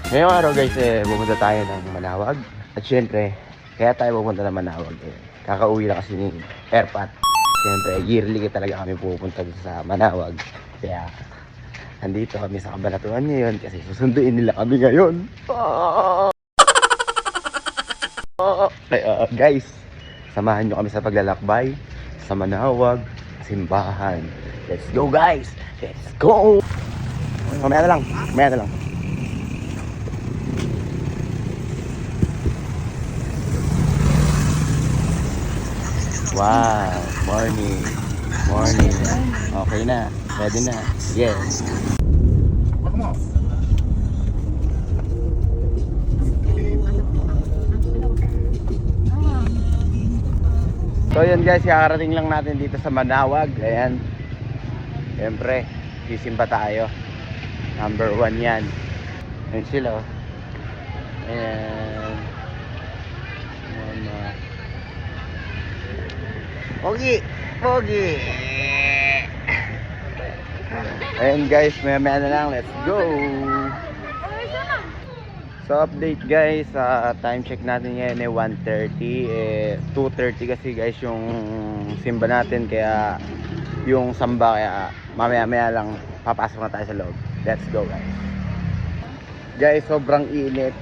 Ngayong araw guys, pupunta tayo ng Manawag. At syempre, kaya tayo pupunta ng Manawag. Kakauwi na kasi ni Airpat. Syempre, yearly talaga kami pupunta sa Manawag. Kaya, nandito kami sa Kabanatuan ngayon kasi susunduin nila kami ngayon. Kaya guys, samahan nyo kami sa paglalakbay sa Manawag, simbahan. Let's go guys! Let's go! Mamaya na lang. Wow, morning. Okay na, ready na. Yes. So yun guys, kakarating lang natin dito sa Manawag. Ayan. Siyempre, sisimba tayo. Number 1 yan. Ayan sila. Ayan. Pogi. Ayan guys, maya na lang. Let's go. So update guys, time check natin ngayon 1:30, 2:30 kasi guys yung simba natin, kaya yung samba, kaya mamaya lang papasok na tayo sa loob. Let's go guys. Guys, sobrang init.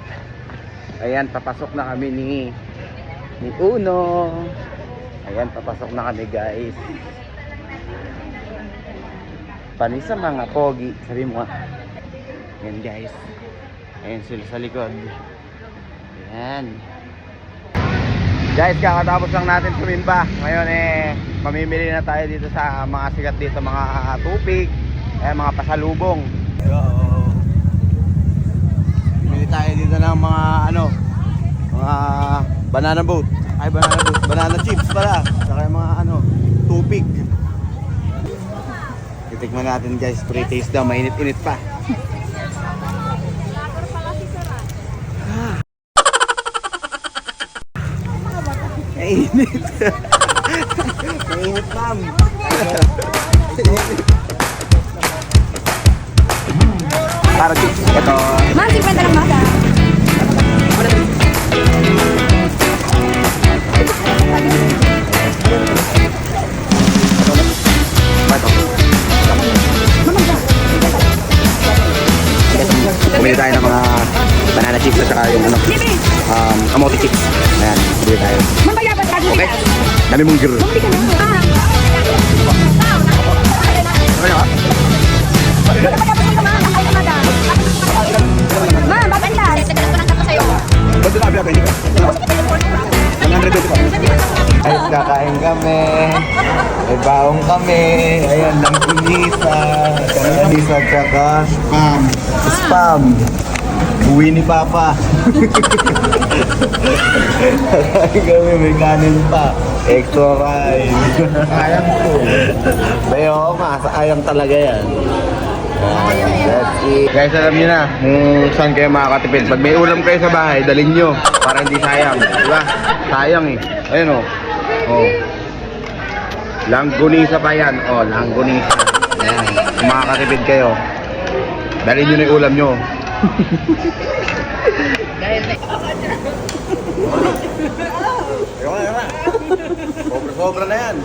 Ayan, papasok na kami ni Uno. Ayan, papasok na kami guys. Panis sa mga pogi, sabi mo. Ayan guys. Ayan sila sa likod. Ayan. Guys, kakatapos lang natin sumimba. Ngayon mamimili na tayo dito sa mga sikat dito, mga tupig, mga pasalubong. Bimili tayo dito ng mga mga banana boat. Banana chips pala. Saka yung mga tupig. Titikman natin guys, pre-taste daw, mainit-init pa. Mainit. Mainit, ma'am. Para chips. Ito. Ma'am, 50 lang masa. Bumili tayo ng mga banana chips at saka yung kamote chips. Ayan, bumili tayo. Ma'am, bayaban ka. Okay? Dami mong giro. Bumili ka na. Ma'am, babanda. Ba't sinabi ako hindi ka? 120 pa. Ay, kakain kami. May baong kami. Ayan, ng pinisa. Pinisa tsaka spam. Uwi ni Papa. Kakain kami, may kanin pa. Extra rice. Sayang po. Bayo nga, sayang talaga yan. Let's eat. Guys, alam nyo na kung saan kayo makakatipid. Pag may ulam kayo sa bahay, dalhin nyo para hindi sayang. Diba? Sayang eh. Ayun o. Oh. Langgunisa pa yan. Oh, langgunisa. Ayan. Kung makakatipid kayo, dalhin nyo na yung ulam nyo. Ayun na. Sobra na yan.